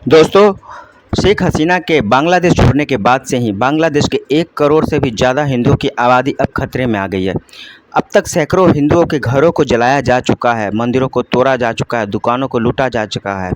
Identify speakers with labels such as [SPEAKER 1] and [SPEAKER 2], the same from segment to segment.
[SPEAKER 1] दोस्तों, शेख हसीना के बांग्लादेश छोड़ने के बाद से ही बांग्लादेश के 1 करोड़ से भी ज़्यादा हिंदुओं की आबादी अब खतरे में आ गई है। अब तक सैकड़ों हिंदुओं के घरों को जलाया जा चुका है, मंदिरों को तोड़ा जा चुका है, दुकानों को लूटा जा चुका है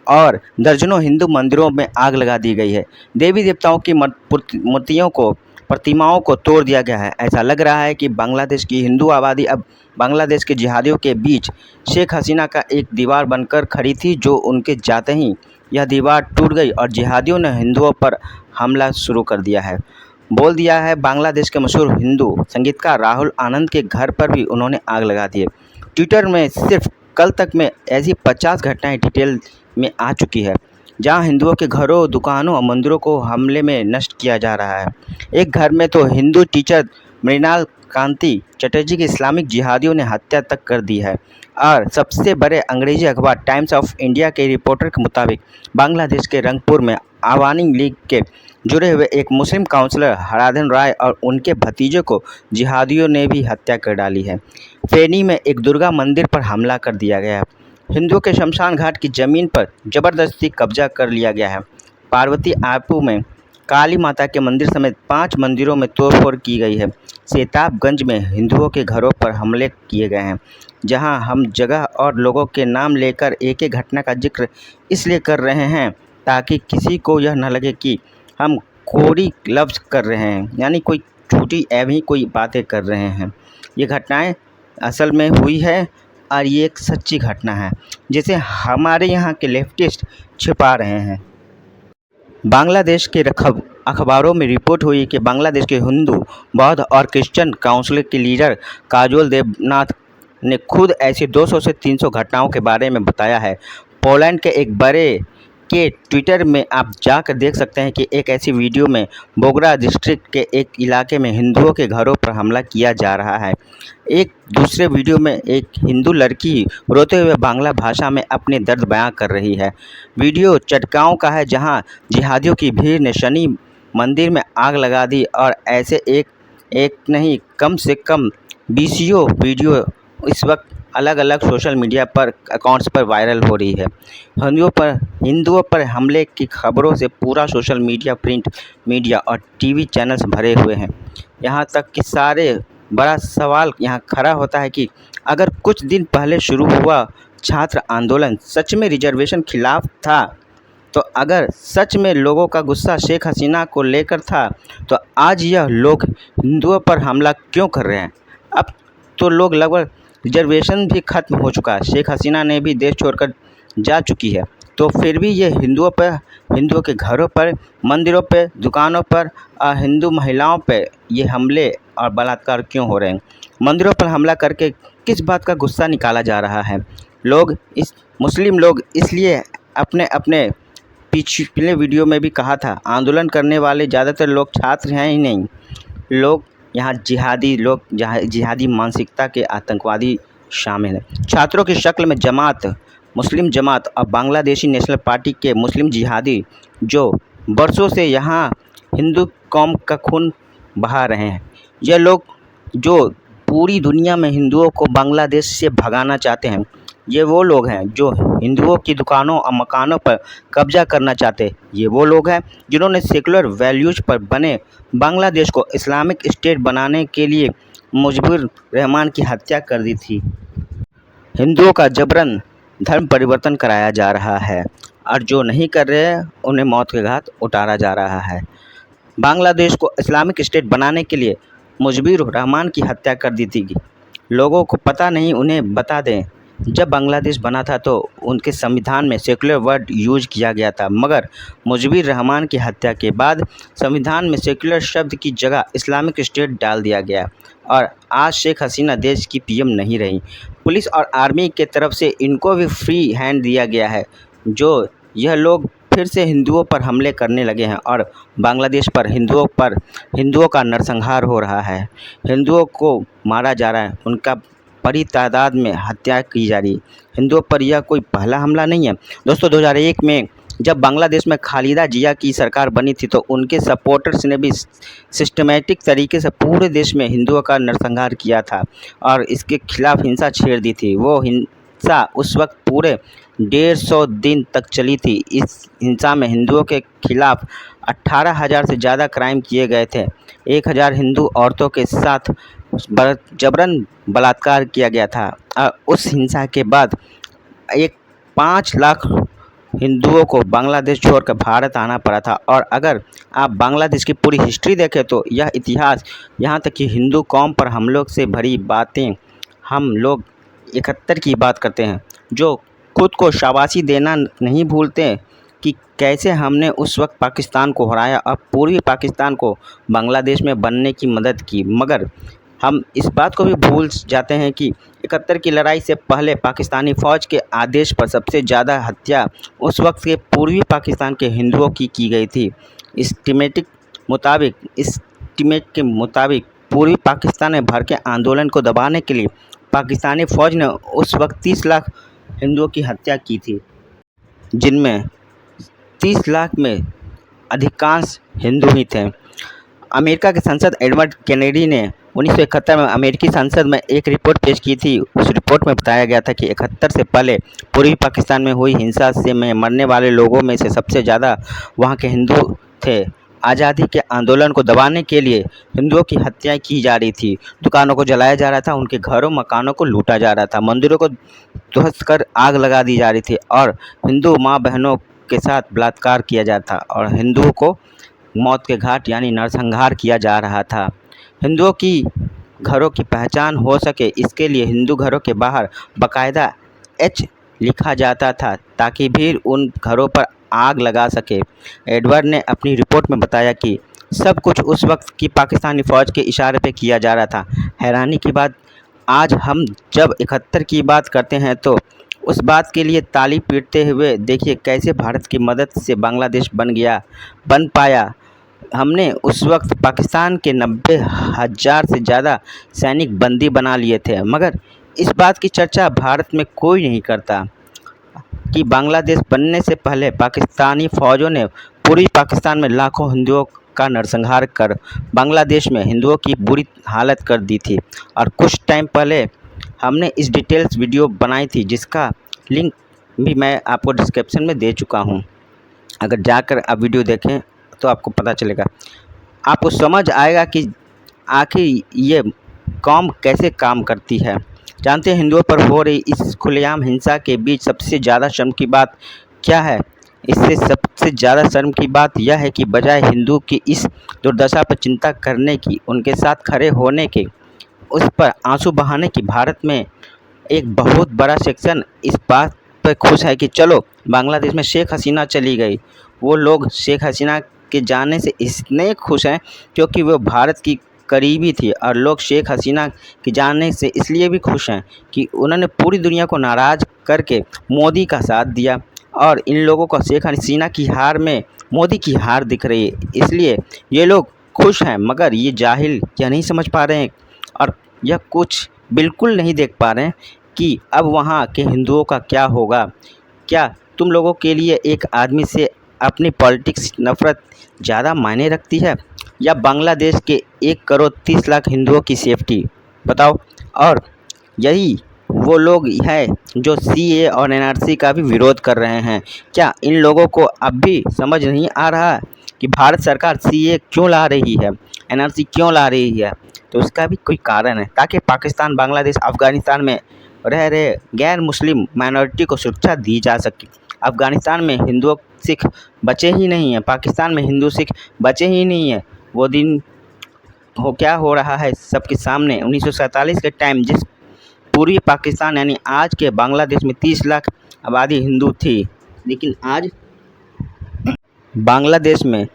[SPEAKER 1] और दर्जनों हिंदू मंदिरों में आग लगा दी गई है। देवी देवताओं की मूर्तियों को, प्रतिमाओं को तोड़ दिया गया है। ऐसा लग रहा है कि बांग्लादेश की हिंदू आबादी अब बांग्लादेश के जिहादियों के बीच शेख हसीना का एक दीवार बनकर खड़ी थी, जो उनके जाते ही यह दीवार टूट गई और जिहादियों ने हिंदुओं पर हमला शुरू कर दिया है। बोल दिया है। बांग्लादेश के मशहूर हिंदू संगीतकार राहुल आनंद के घर पर भी उन्होंने आग लगा दी है। ट्विटर में सिर्फ कल तक में ऐसी 50 घटनाएं डिटेल में आ चुकी है, जहां हिंदुओं के घरों, दुकानों और मंदिरों को हमले में नष्ट किया जा रहा है। एक घर में तो हिंदू टीचर मृणाल कांति चटर्जी की इस्लामिक जिहादियों ने हत्या तक कर दी है। और सबसे बड़े अंग्रेजी अखबार टाइम्स ऑफ इंडिया के रिपोर्टर के मुताबिक बांग्लादेश के रंगपुर में आवामी लीग के जुड़े हुए एक मुस्लिम काउंसलर हराधन राय और उनके भतीजे को जिहादियों ने भी हत्या कर डाली है। फेनी में एक दुर्गा मंदिर पर हमला कर दिया गया है। हिंदुओं के शमशान घाट की जमीन पर जबरदस्ती कब्जा कर लिया गया है। पार्वती आपू में काली माता के मंदिर समेत 5 मंदिरों में तोड़फोड़ की गई है। सेताबगंज में हिंदुओं के घरों पर हमले किए गए हैं। जहां हम जगह और लोगों के नाम लेकर एक एक घटना का जिक्र इसलिए कर रहे हैं ताकि किसी को यह न लगे कि हम कोरी लफ्ज़ कर रहे हैं, यानी कोई झूठी ऐवी कोई बातें कर रहे हैं। ये घटनाएं असल में हुई है और ये एक सच्ची घटना है, जिसे हमारे यहाँ के लेफ्टिस्ट छिपा रहे हैं। बांग्लादेश के अखबारों में रिपोर्ट हुई कि बांग्लादेश के हिंदू, बौद्ध और क्रिश्चियन काउंसिल के लीडर काजोल देवनाथ ने खुद ऐसी 200 से 300 घटनाओं के बारे में बताया है। पोलैंड के एक बड़े के ट्विटर में आप जाकर देख सकते हैं कि एक ऐसी वीडियो में बोगरा डिस्ट्रिक्ट के एक इलाके में हिंदुओं के घरों पर हमला किया जा रहा है। एक दूसरे वीडियो में एक हिंदू लड़की रोते हुए बांग्ला भाषा में अपने दर्द बयां कर रही है। वीडियो चटगांव का है, जहां जिहादियों की भीड़ ने शनि मंदिर में आग लगा दी और ऐसे एक नहीं, कम से कम 20 वीडियो इस वक्त अलग अलग सोशल मीडिया पर अकाउंट्स पर वायरल हो रही है। हिंदुओं पर हमले की खबरों से पूरा सोशल मीडिया, प्रिंट मीडिया और टीवी चैनल्स भरे हुए हैं। यहाँ तक कि बड़ा सवाल यहाँ खड़ा होता है कि अगर कुछ दिन पहले शुरू हुआ छात्र आंदोलन सच में रिजर्वेशन खिलाफ था, तो अगर सच में लोगों का गुस्सा शेख हसीना को लेकर था, तो आज यह लोग हिंदुओं पर हमला क्यों कर रहे हैं? अब तो लोग लगभग रिजर्वेशन भी ख़त्म हो चुका है, शेख हसीना ने भी देश छोड़कर जा चुकी है, तो फिर भी ये हिंदुओं के घरों पर, मंदिरों पर, दुकानों पर और हिंदू महिलाओं पर ये हमले और बलात्कार क्यों हो रहे हैं? मंदिरों पर हमला करके किस बात का गुस्सा निकाला जा रहा है? मुस्लिम लोग इसलिए अपने पिछले वीडियो में भी कहा था, आंदोलन करने वाले ज़्यादातर लोग छात्र हैं ही नहीं, लोग यहाँ जिहादी मानसिकता के आतंकवादी शामिल हैं। छात्रों की शक्ल में मुस्लिम जमात और बांग्लादेशी नेशनल पार्टी के मुस्लिम जिहादी, जो बरसों से यहाँ हिंदू कौम का खून बहा रहे हैं। ये लोग जो पूरी दुनिया में हिंदुओं को बांग्लादेश से भगाना चाहते हैं, ये वो लोग हैं जो हिंदुओं की दुकानों और मकानों पर कब्जा करना चाहते हैं। ये वो लोग हैं जिन्होंने सेकुलर वैल्यूज़ पर बने बांग्लादेश को इस्लामिक स्टेट बनाने के लिए मुजीबुर रहमान की हत्या कर दी थी। हिंदुओं का जबरन धर्म परिवर्तन कराया जा रहा है और जो नहीं कर रहे हैं उन्हें मौत के घाट उतारा जा रहा है। बांग्लादेश को इस्लामिक स्टेट बनाने के लिए मुजीबुर रहमान की हत्या कर दी थी। लोगों को पता नहीं, उन्हें बता दें, जब बांग्लादेश बना था तो उनके संविधान में सेकुलर वर्ड यूज किया गया था, मगर मुजीबुर रहमान की हत्या के बाद संविधान में सेकुलर शब्द की जगह इस्लामिक स्टेट डाल दिया गया और आज शेख हसीना देश की पीएम नहीं रही। पुलिस और आर्मी के तरफ से इनको भी फ्री हैंड दिया गया है, जो यह लोग फिर से हिंदुओं पर हमले करने लगे हैं और बांग्लादेश पर हिंदुओं का नरसंहार हो रहा है। हिंदुओं को मारा जा रहा है, उनका बड़ी तादाद में हत्या की जा रही है। हिंदुओं पर यह कोई पहला हमला नहीं है। दोस्तों, 2001 में जब बांग्लादेश में खालिदा जिया की सरकार बनी थी, तो उनके सपोर्टर्स ने भी सिस्टमेटिक तरीके से पूरे देश में हिंदुओं का नरसंहार किया था और इसके खिलाफ हिंसा छेड़ दी थी। वो हिंसा उस वक्त पूरे 150 दिन तक चली थी। इस हिंसा में हिंदुओं के खिलाफ 18,000 से ज़्यादा क्राइम किए गए थे। 1,000 हिंदू औरतों के साथ जबरन बलात्कार किया गया था। उस हिंसा के बाद 5 लाख हिंदुओं को बांग्लादेश छोड़कर भारत आना पड़ा था। और अगर आप बांग्लादेश की पूरी हिस्ट्री देखें तो यह इतिहास, यहाँ तक कि हिंदू कौम पर हमलों से भरी बातें हम लोग 71 की बात करते हैं, जो खुद को शाबाशी देना नहीं भूलते कि कैसे हमने उस वक्त पाकिस्तान को हराया और पूर्वी पाकिस्तान को बांग्लादेश में बनने की मदद की। मगर हम इस बात को भी भूल जाते हैं कि 71 की लड़ाई से पहले पाकिस्तानी फ़ौज के आदेश पर सबसे ज़्यादा हत्या उस वक्त के पूर्वी पाकिस्तान के हिंदुओं की गई थी। एस्टिमेट के मुताबिक पूर्वी पाकिस्तान में भड़के आंदोलन को दबाने के लिए पाकिस्तानी फ़ौज ने उस वक्त 30 लाख हिंदुओं की हत्या की थी, जिनमें 30 लाख में अधिकांश हिंदू ही थे। अमेरिका के सांसद एडवर्ड केनेडी ने 1971 में अमेरिकी संसद में एक रिपोर्ट पेश की थी। उस रिपोर्ट में बताया गया था कि 71 से पहले पूर्वी पाकिस्तान में हुई हिंसा से मरने वाले लोगों में से सबसे ज़्यादा वहाँ के हिंदू थे। आज़ादी के आंदोलन को दबाने के लिए हिंदुओं की हत्याएं की जा रही थी, दुकानों को जलाया जा रहा था, उनके घरों मकानों को लूटा जा रहा था, मंदिरों को ध्वस्त कर आग लगा दी जा रही थी और हिंदू माँ बहनों के साथ बलात्कार किया जाता और हिंदुओं को मौत के घाट यानी नरसंहार किया जा रहा था। हिंदुओं की घरों की पहचान हो सके इसके लिए हिंदू घरों के बाहर बाकायदा एच लिखा जाता था ताकि भीड़ उन घरों पर आग लगा सके। एडवर्ड ने अपनी रिपोर्ट में बताया कि सब कुछ उस वक्त की पाकिस्तानी फ़ौज के इशारे पे किया जा रहा था। हैरानी की बात, आज हम जब 71 की बात करते हैं तो उस बात के लिए ताली पीटते हुए देखिए कैसे भारत की मदद से बांग्लादेश बन पाया। हमने उस वक्त पाकिस्तान के 90,000 से ज़्यादा सैनिक बंदी बना लिए थे, मगर इस बात की चर्चा भारत में कोई नहीं करता कि बांग्लादेश बनने से पहले पाकिस्तानी फ़ौजों ने पूर्वी पाकिस्तान में लाखों हिंदुओं का नरसंहार कर बांग्लादेश में हिंदुओं की बुरी हालत कर दी थी। और कुछ टाइम पहले हमने इस डिटेल्स वीडियो बनाई थी, जिसका लिंक भी मैं आपको डिस्क्रिप्शन में दे चुका हूँ। अगर जाकर आप वीडियो देखें तो आपको पता चलेगा, आपको समझ आएगा कि आखिर ये कौम कैसे काम करती है। जानते हैं हिंदुओं पर हो रही इस खुलेआम हिंसा के बीच सबसे ज़्यादा शर्म की बात क्या है? इससे सबसे ज़्यादा शर्म की बात यह है कि बजाय हिंदू की इस दुर्दशा पर चिंता करने की, उनके साथ खड़े होने के, उस पर आंसू बहाने की, भारत में एक बहुत बड़ा सेक्शन इस बात पर खुश है कि चलो बांग्लादेश में शेख हसीना चली गई। वो लोग शेख हसीना के जाने से इसलिए खुश हैं क्योंकि वो भारत की करीबी थी, और लोग शेख हसीना के जाने से इसलिए भी खुश हैं कि उन्होंने पूरी दुनिया को नाराज़ करके मोदी का साथ दिया। और इन लोगों को शेख हसीना की हार में मोदी की हार दिख रही है, इसलिए ये लोग खुश हैं। मगर ये जाहिल यह नहीं समझ पा रहे हैं और यह कुछ बिल्कुल नहीं देख पा रहे हैं कि अब वहाँ के हिंदुओं का क्या होगा। क्या तुम लोगों के लिए एक आदमी से अपनी पॉलिटिक्स नफ़रत ज़्यादा मायने रखती है या बांग्लादेश के 1 करोड़ 30 लाख हिंदुओं की सेफ्टी? बताओ। और यही वो लोग हैं जो सीए और एनआरसी का भी विरोध कर रहे हैं। क्या इन लोगों को अब भी समझ नहीं आ रहा कि भारत सरकार सीए क्यों ला रही है, एनआरसी क्यों ला रही है? तो उसका भी कोई कारण है, ताकि पाकिस्तान, बांग्लादेश, अफ़गानिस्तान में रह रहे गैर मुस्लिम माइनॉरिटी को सुरक्षा दी जा सके। अफ़गानिस्तान में हिंदू सिख बचे ही नहीं हैं, पाकिस्तान में हिंदू सिख बचे ही नहीं हैं। वो दिन क्या हो रहा है सबके सामने। 1947 के टाइम जिस पूर्वी पाकिस्तान यानी आज के बांग्लादेश में 30 लाख आबादी हिंदू थी, लेकिन आज बांग्लादेश में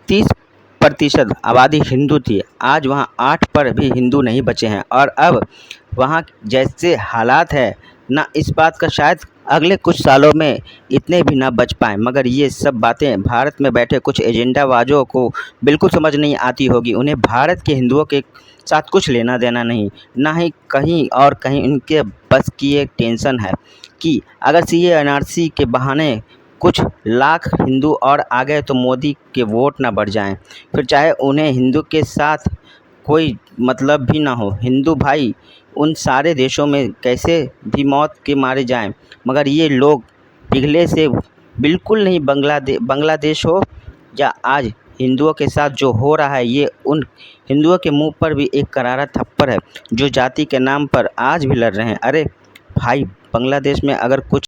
[SPEAKER 1] 30% आबादी हिंदू थी। आज वहाँ 8 पर भी हिंदू नहीं बचे हैं। और अब वहाँ जैसे हालात है ना, इस बात का शायद अगले कुछ सालों में इतने भी ना बच पाएँ। मगर ये सब बातें भारत में बैठे कुछ एजेंडाबाजों को बिल्कुल समझ नहीं आती होगी। उन्हें भारत के हिंदुओं के साथ कुछ लेना देना नहीं, ना ही कहीं और कहीं उनके बस की एक टेंशन है कि अगर सीए एनआरसी के बहाने कुछ लाख हिंदू और आ गए तो मोदी के वोट ना बढ़ जाएं, फिर चाहे उन्हें हिंदू के साथ कोई मतलब भी ना हो। हिंदू भाई उन सारे देशों में कैसे भी मौत के मारे जाएं, मगर ये लोग पिघले से बिल्कुल नहीं। बांग्लादेश हो या आज हिंदुओं के साथ जो हो रहा है, ये उन हिंदुओं के मुंह पर भी एक करारा थप्पड़ है जो जाति के नाम पर आज भी लड़ रहे हैं। अरे भाई, बांग्लादेश में अगर कुछ